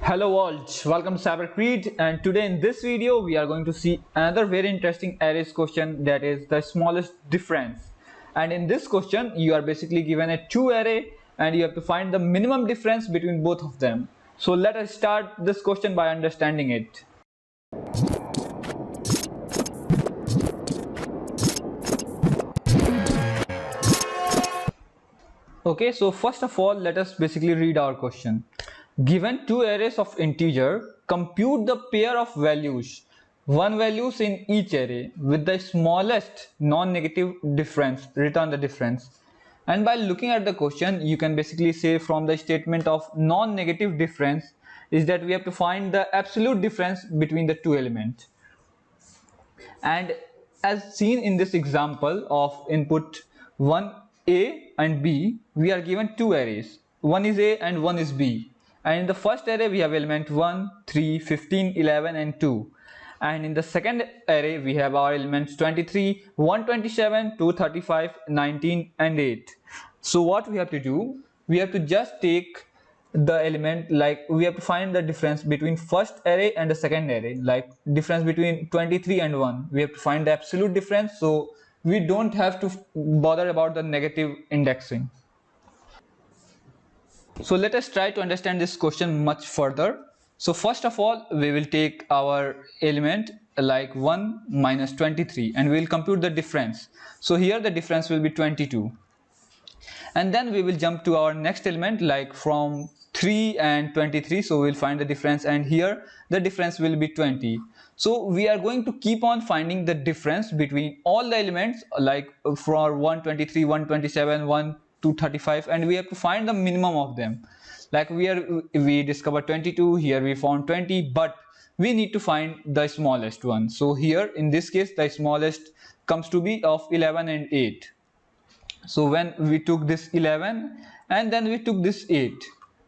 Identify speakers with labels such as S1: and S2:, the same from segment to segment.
S1: Hello world, welcome to CyberCreed, and today in this video we are going to see another very interesting arrays question, that is the smallest difference. And in this question you are basically given a two array and you have to find the minimum difference between both of them. So let us start this question by understanding it. Okay, so first of all let us basically read our question. Given two arrays of integer, compute the pair of values, one values in each array with the smallest non-negative difference, return the difference. And by looking at the question, you can basically say from the statement of non-negative difference is that we have to find the absolute difference between the two elements. And as seen in this example of input 1a and b, we are given two arrays, one is a and one is b. And in the first array we have element 1, 3, 15, 11 and 2. And in the second array we have our elements 23, 127, 235, 19 and 8. So what we have to do, we have to just take the element, like we have to find the difference between first array and the second array, like difference between 23 and 1, we have to find the absolute difference, so we don't have to bother about the negative indexing. So let us try to understand this question much further. So first of all we will take our element like 1 minus 23 and we will compute the difference. So here the difference will be 22. And then we will jump to our next element, like from 3 and 23, so we'll find the difference, and here the difference will be 20. So we are going to keep on finding the difference between all the elements, like for 123, 127, 1 to 35, and we have to find the minimum of them. Like we discovered 22, here we found 20, but we need to find the smallest one. So here in this case the smallest comes to be of 11 and 8. So when we took this 11 and then we took this 8,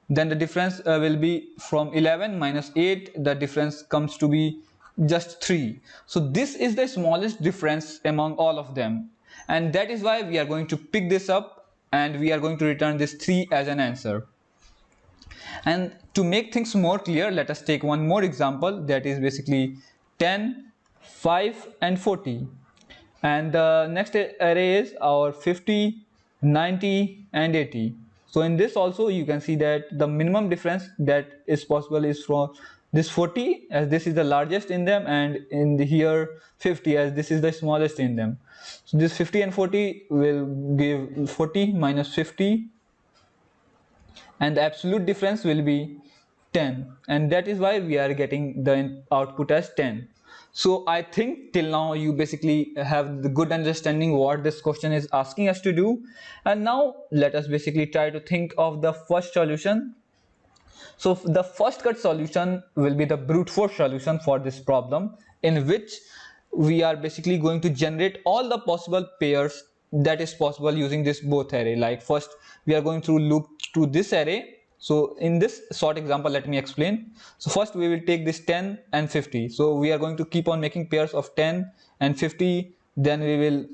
S1: then the difference will be from 11 minus 8, the difference comes to be just 3. So this is the smallest difference among all of them, and that is why we are going to pick this up and we are going to return this 3 as an answer. And to make things more clear, let us take one more example, that is basically 10, 5 and 40. And the next array is our 50, 90 and 80. So in this also you can see that the minimum difference that is possible is from this 40, as this is the largest in them, and in the here 50, as this is the smallest in them. So this 50 and 40 will give 40 minus 50, and the absolute difference will be 10, and that is why we are getting the output as 10. So I think till now you basically have the good understanding what this question is asking us to do, and now let us basically try to think of the first solution. So the first cut solution will be the brute force solution for this problem, in which we are basically going to generate all the possible pairs that is possible using this both array. Like first we are going through loop to this array. So in this short example let me explain. So first we will take this 10 and 50. So we are going to keep on making pairs of 10 and 50, then we will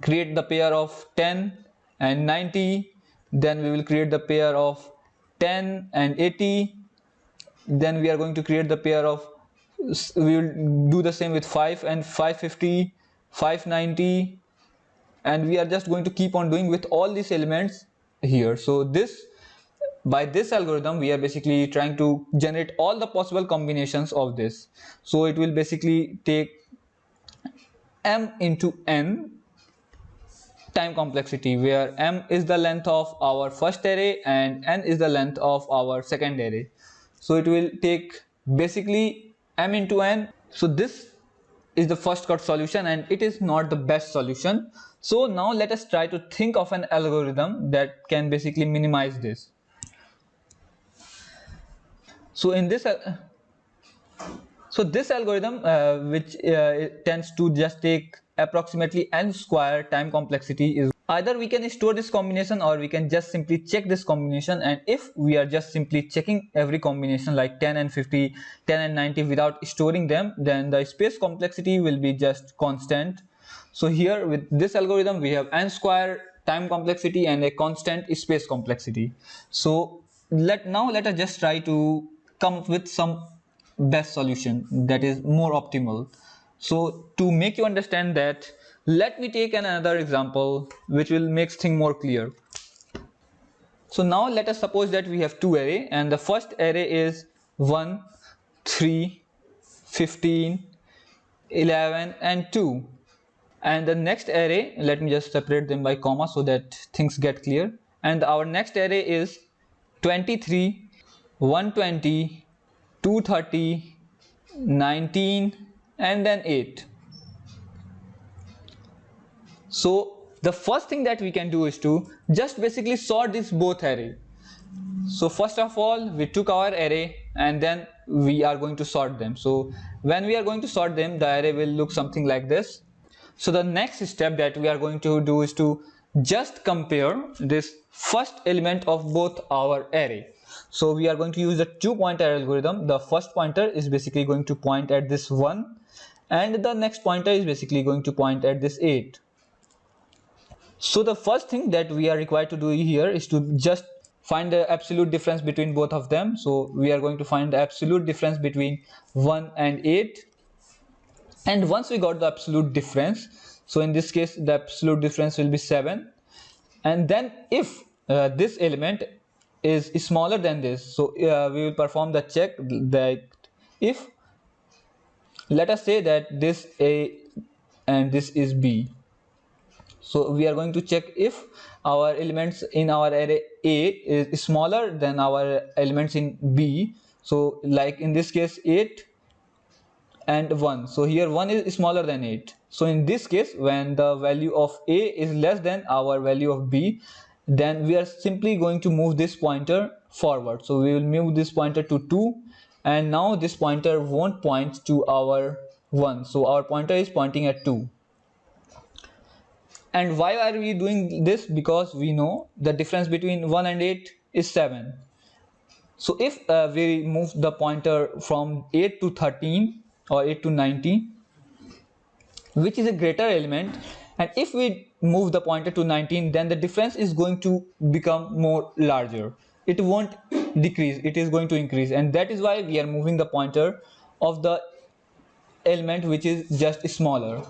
S1: create the pair of 10 and 90, then we will create the pair of 10 and 80, then we are going to create the pair of, we will do the same with 5 and 550, 590, and we are just going to keep on doing with all these elements here. So by this algorithm we are basically trying to generate all the possible combinations of this. So it will basically take m into n time complexity, where m is the length of our first array and n is the length of our second array. So it will take basically m into n. So this is the first cut solution, and it is not the best solution. So now let us try to think of an algorithm that can basically minimize this. So in this this algorithm which tends to just take approximately n square time complexity, is either we can store this combination or we can just simply check this combination, and if we are just simply checking every combination like 10 and 50, 10 and 90 without storing them, then the space complexity will be just constant. So here with this algorithm we have n square time complexity and a constant space complexity. So let us just try to come up with some best solution that is more optimal. So to make you understand that, let me take another example which will make things more clear. So now let us suppose that we have two array, and the first array is 1, 3, 15, 11 and 2, and the next array, let me just separate them by comma so that things get clear, and our next array is 23, 120, 230, 19 and then 8. So the first thing that we can do is to just basically sort this both array. So first of all, we took our array and then we are going to sort them. So when we are going to sort them, the array will look something like this. So the next step that we are going to do is to just compare this first element of both our array. So we are going to use the 2-pointer algorithm. The first pointer is basically going to point at this 1 and the next pointer is basically going to point at this 8. So the first thing that we are required to do here is to just find the absolute difference between both of them. So we are going to find the absolute difference between 1 and 8. And once we got the absolute difference, so in this case the absolute difference will be 7. And then if this element is smaller than this, so we will perform the check that if, let us say that this A and this is B. So we are going to check if our elements in our array A is smaller than our elements in B. So like in this case 8 and 1. So here 1 is smaller than 8. So in this case, when the value of A is less than our value of B, then we are simply going to move this pointer forward. So we will move this pointer to 2 and now this pointer won't point to our 1. So our pointer is pointing at 2. And why are we doing this? Because we know the difference between 1 and 8 is 7. So if we move the pointer from 8 to 13 or 8 to 19, which is a greater element, and if we move the pointer to 19, then the difference is going to become more larger. It won't decrease, it is going to increase, and that is why we are moving the pointer of the element which is just smaller.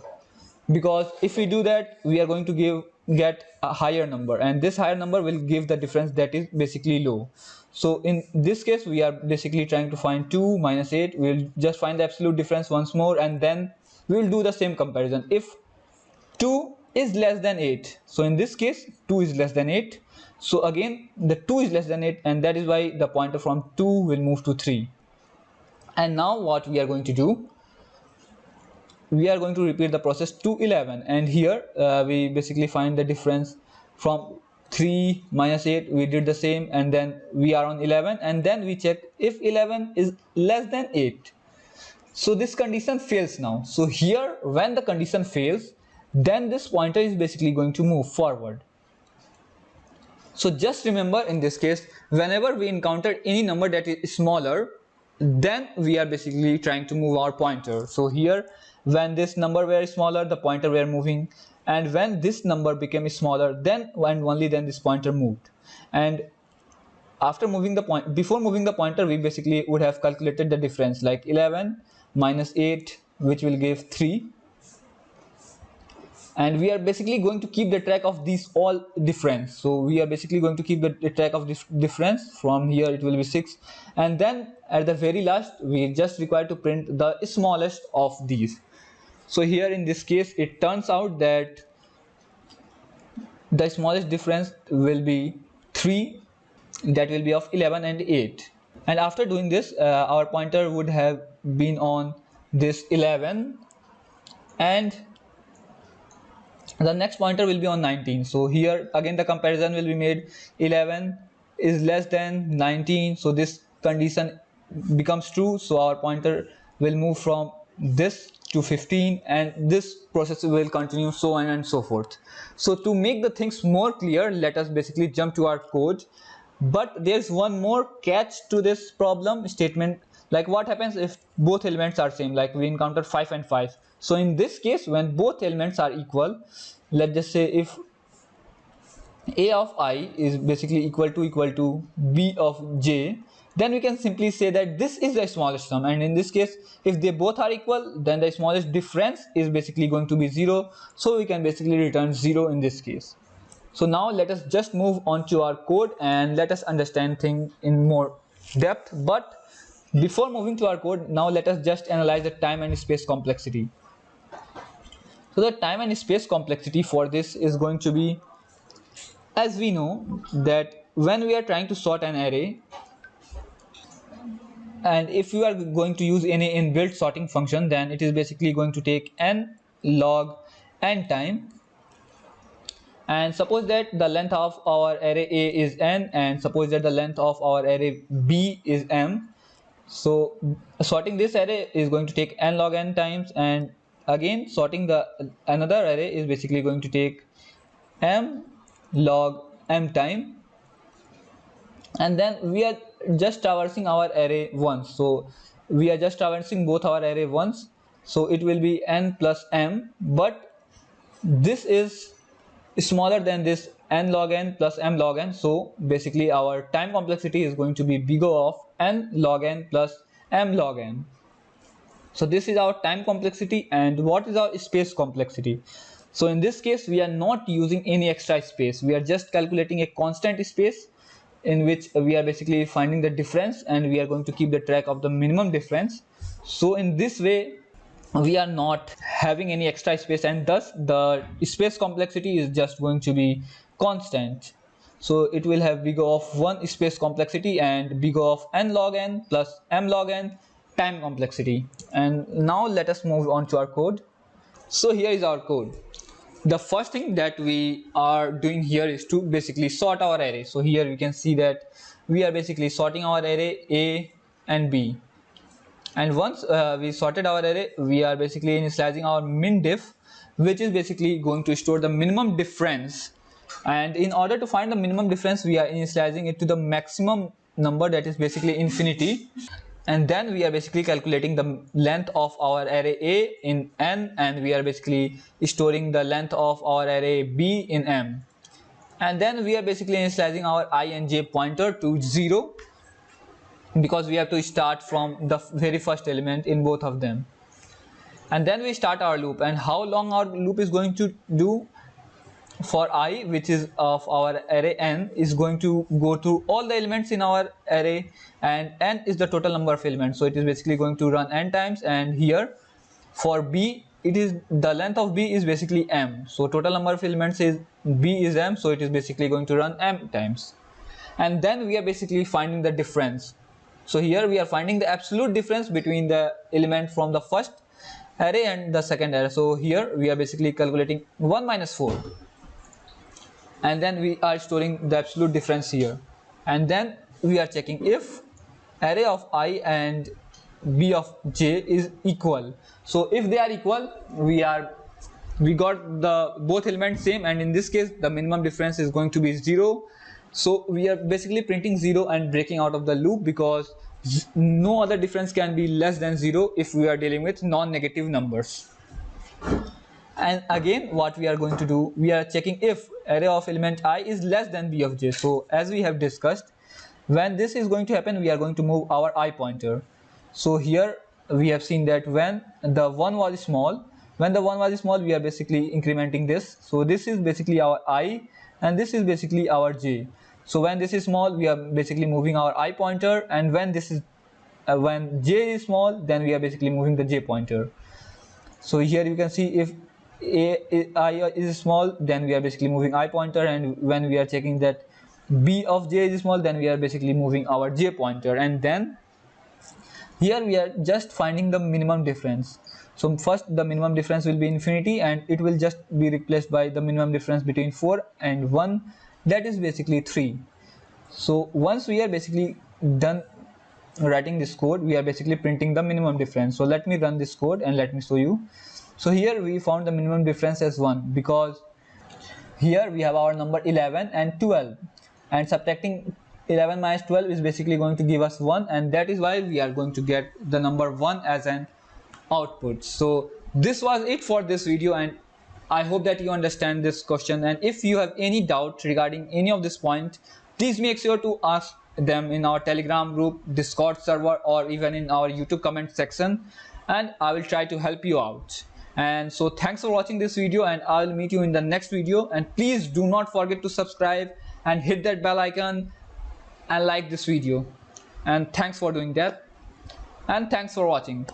S1: Because if we do that, we are going to get a higher number, and this higher number will give the difference that is basically low. So in this case we are basically trying to find 2 minus 8. We will just find the absolute difference once more and then we will do the same comparison. If 2 is less than 8, so in this case 2 is less than 8, so again the 2 is less than 8, and that is why the pointer from 2 will move to 3. And now what we are going to do, we are going to repeat the process to 11, and here we basically find the difference from 3 minus 8. We did the same, and then we are on 11, and then we check if 11 is less than 8. So this condition fails now. So here when the condition fails, then this pointer is basically going to move forward. So just remember, in this case, whenever we encounter any number that is smaller, then we are basically trying to move our pointer. So here when this number were smaller, the pointer were moving, and when this number became smaller, then and only then this pointer moved. And after moving the point, before moving the pointer, we basically would have calculated the difference, like 11 minus 8, which will give 3, and we are basically going to keep the track of these all difference. So we are basically going to keep the track of this difference. From here it will be 6, and then at the very last we just require to print the smallest of these. So here in this case it turns out that the smallest difference will be 3, that will be of 11 and 8. And after doing this, our pointer would have been on this 11 and the next pointer will be on 19. So here again the comparison will be made. 11 is less than 19, so this condition becomes true, so our pointer will move from this to 15, and this process will continue, so on and so forth. So to make the things more clear, let us basically jump to our code. But there's one more catch to this problem statement. Like what happens if both elements are same, like we encounter 5 and 5. So in this case, when both elements are equal, let's just say if A of I is basically equal to B of J, then we can simply say that this is the smallest sum, and in this case if they both are equal, then the smallest difference is basically going to be 0, so we can basically return 0 in this case. So now let us just move on to our code and let us understand things in more depth. But before moving to our code, now let us just analyze the time and space complexity. So the time and space complexity for this is going to be, as we know that when we are trying to sort an array, and if you are going to use any inbuilt sorting function, then it is basically going to take n log n time. And suppose that the length of our array A is n, and suppose that the length of our array B is m. So sorting this array is going to take n log n times, and again sorting the another array is basically going to take m log m time. And then we are just traversing our array once, so we are just traversing both our array once, so it will be n plus m, but this is smaller than this n log n plus m log n, so basically our time complexity is going to be big O of n log n plus m log n. So this is our time complexity. And what is our space complexity? So in this case we are not using any extra space, we are just calculating a constant space in which we are basically finding the difference, and we are going to keep the track of the minimum difference. So in this way we are not having any extra space, and thus the space complexity is just going to be constant. So it will have big O of 1 space complexity and big O of n log n plus m log n time complexity. And now let us move on to our code. So here is our code. The first thing that we are doing here is to basically sort our array. So here we can see that we are basically sorting our array A and B. And once we sorted our array, we are basically initializing our min diff, which is basically going to store the minimum difference. And in order to find the minimum difference, we are initializing it to the maximum number, that is basically infinity. And then we are basically calculating the length of our array A in n, and we are basically storing the length of our array B in m. And then we are basically initializing our I and j pointer to 0, because we have to start from the very first element in both of them. And then we start our loop, and how long our loop is going to do for I, which is of our array n, is going to go through all the elements in our array, and n is the total number of elements, so it is basically going to run n times. And here for B, it is the length of B is basically m, so total number of elements is B is m, so it is basically going to run m times. And then we are basically finding the difference. So here we are finding the absolute difference between the element from the first array and the second array. So here we are basically calculating 1 minus 4, and then we are storing the absolute difference here. And then we are checking if array of I and B of j is equal. So if they are equal, we got the both elements same, and in this case the minimum difference is going to be 0. So we are basically printing 0 and breaking out of the loop, because no other difference can be less than 0 if we are dealing with non-negative numbers. And again what we are going to do, we are checking if array of element I is less than B of j. So as we have discussed, when this is going to happen, we are going to move our I pointer. So here we have seen that when the 1 was small, we are basically incrementing this. So this is basically our I, and this is basically our j. So when this is small, we are basically moving our I pointer, and when this is when j is small, then we are basically moving the j pointer. So here you can see if I is small, then we are basically moving I pointer, and when we are checking that B of j is small, then we are basically moving our j pointer. And then here we are just finding the minimum difference. So first the minimum difference will be infinity, and it will just be replaced by the minimum difference between 4 and 1, that is basically 3. So once we are basically done writing this code, we are basically printing the minimum difference. So let me run this code and let me show you. So here we found the minimum difference as 1, because here we have our number 11 and 12, and subtracting 11 minus 12 is basically going to give us 1, and that is why we are going to get the number 1 as an output. So this was it for this video, and I hope that you understand this question. And if you have any doubt regarding any of this point, please make sure to ask them in our Telegram group, Discord server, or even in our YouTube comment section, and I will try to help you out. And so thanks for watching this video, and I will meet you in the next video. And please do not forget to subscribe and hit that bell icon and like this video. And thanks for doing that, and thanks for watching.